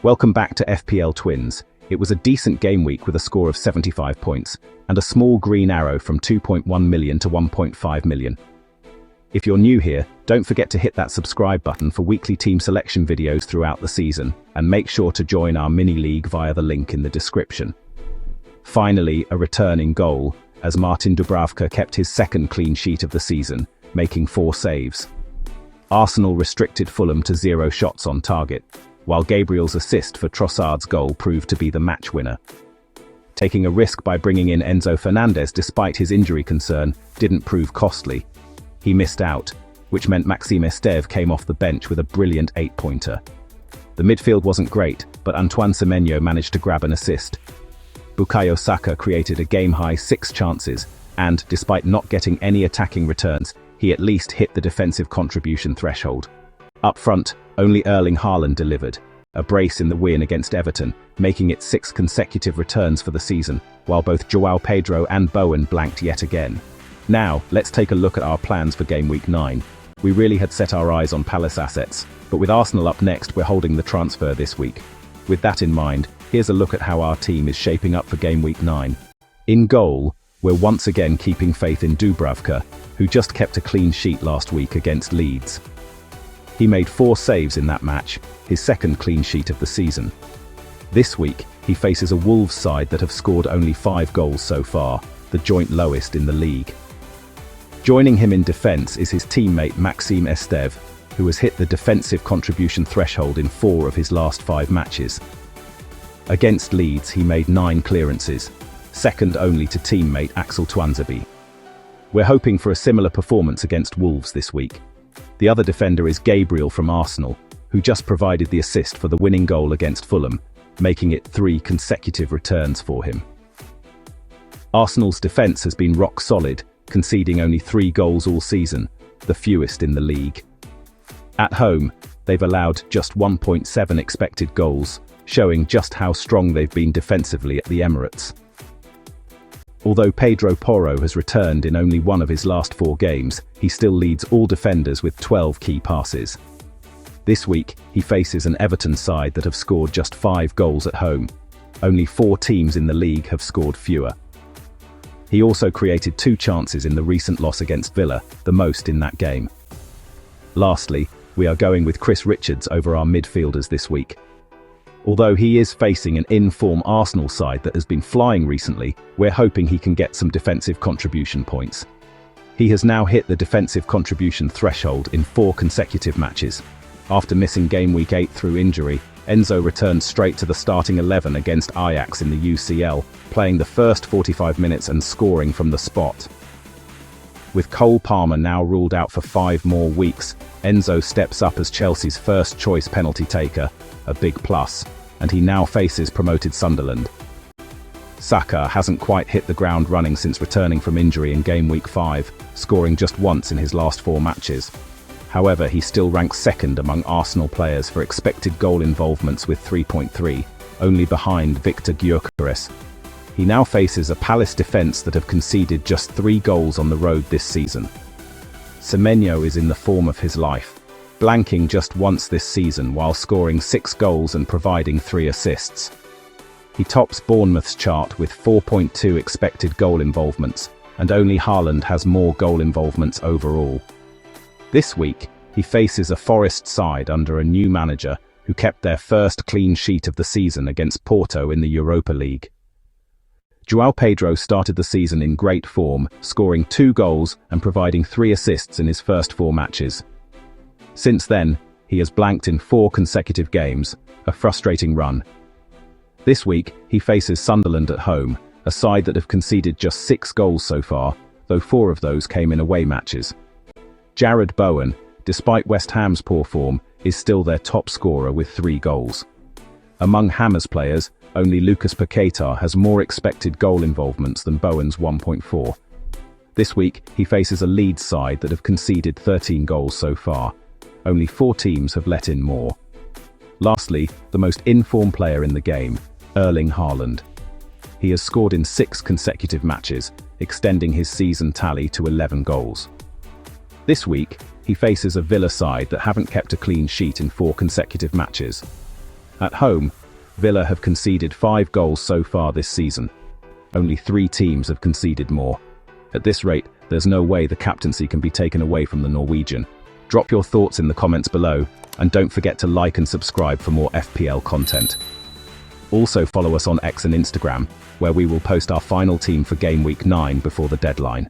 Welcome back to FPL Twins. It was a decent game week with a score of 75 points and a small green arrow from 2.1 million to 1.5 million. If you're new here, don't forget to hit that subscribe button for weekly team selection videos throughout the season, and make sure to join our mini league via the link in the description. Finally, a returning goal, as Martin Dubravka kept his second clean sheet of the season, making 4 saves. Arsenal restricted Fulham to 0 shots on target, while Gabriel's assist for Trossard's goal proved to be the match winner. Taking a risk by bringing in Enzo Fernandez despite his injury concern didn't prove costly. He missed out, which meant Maxime Esteve came off the bench with a brilliant 8-pointer. The midfield wasn't great, but Antoine Semenyo managed to grab an assist. Bukayo Saka created a game-high 6 chances, and, despite not getting any attacking returns, he at least hit the defensive contribution threshold. Up front, only Erling Haaland delivered, a brace in the win against Everton, making it 6 consecutive returns for the season, while both João Pedro and Bowen blanked yet again. Now, let's take a look at our plans for Game Week 9. We really had set our eyes on Palace assets, but with Arsenal up next, we're holding the transfer this week. With that in mind, here's a look at how our team is shaping up for Game Week 9. In goal, we're once again keeping faith in Dubravka, who just kept a clean sheet last week against Leeds. He made 4 saves in that match, his second clean sheet of the season. This week, he faces a Wolves side that have scored only 5 goals so far, the joint lowest in the league. Joining him in defence is his teammate Maxime Esteve, who has hit the defensive contribution threshold in 4 of his last 5 matches. Against Leeds, he made 9 clearances, second only to teammate Axel Tuanzebe. We're hoping for a similar performance against Wolves this week. The other defender is Gabriel from Arsenal, who just provided the assist for the winning goal against Fulham, making it 3 consecutive returns for him. Arsenal's defence has been rock solid, conceding only 3 goals all season, the fewest in the league. At home, they've allowed just 1.7 expected goals, showing just how strong they've been defensively at the Emirates. Although Pedro Porro has returned in only 1 of his last 4 games, he still leads all defenders with 12 key passes. This week, he faces an Everton side that have scored just 5 goals at home. Only 4 teams in the league have scored fewer. He also created 2 chances in the recent loss against Villa, the most in that game. Lastly, we are going with Chris Richards over our midfielders this week. Although he is facing an in-form Arsenal side that has been flying recently, we're hoping he can get some defensive contribution points. He has now hit the defensive contribution threshold in 4 consecutive matches. After missing game week 8 through injury, Enzo returned straight to the starting 11 against Ajax in the UCL, playing the first 45 minutes and scoring from the spot. With Cole Palmer now ruled out for 5 more weeks, Enzo steps up as Chelsea's first choice penalty taker, a big plus, and he now faces promoted Sunderland. Saka hasn't quite hit the ground running since returning from injury in game week 5, scoring just once in his last 4 matches. However, he still ranks second among Arsenal players for expected goal involvements with 3.3, only behind Victor Gyökeres. He now faces a Palace defence that have conceded just 3 goals on the road this season. Semenyo is in the form of his life, blanking just once this season while scoring 6 goals and providing 3 assists. He tops Bournemouth's chart with 4.2 expected goal involvements, and only Haaland has more goal involvements overall. This week, he faces a Forest side under a new manager who kept their first clean sheet of the season against Porto in the Europa League. João Pedro started the season in great form, scoring 2 goals and providing 3 assists in his first 4 matches. Since then, he has blanked in 4 consecutive games, a frustrating run. This week, he faces Sunderland at home, a side that have conceded just 6 goals so far, though 4 of those came in away matches. Jarrod Bowen, despite West Ham's poor form, is still their top scorer with 3 goals. Among Hammers players, only Lucas Paquetá has more expected goal involvements than Bowen's 1.4. This week, he faces a Leeds side that have conceded 13 goals so far. Only 4 teams have let in more. Lastly, the most in-form player in the game, Erling Haaland. He has scored in 6 consecutive matches, extending his season tally to 11 goals. This week, he faces a Villa side that haven't kept a clean sheet in 4 consecutive matches. At home, Villa have conceded 5 goals so far this season. Only 3 teams have conceded more. At this rate, there's no way the captaincy can be taken away from the Norwegian. Drop your thoughts in the comments below, and don't forget to like and subscribe for more FPL content. Also follow us on X and Instagram, where we will post our final team for Game Week 9 before the deadline.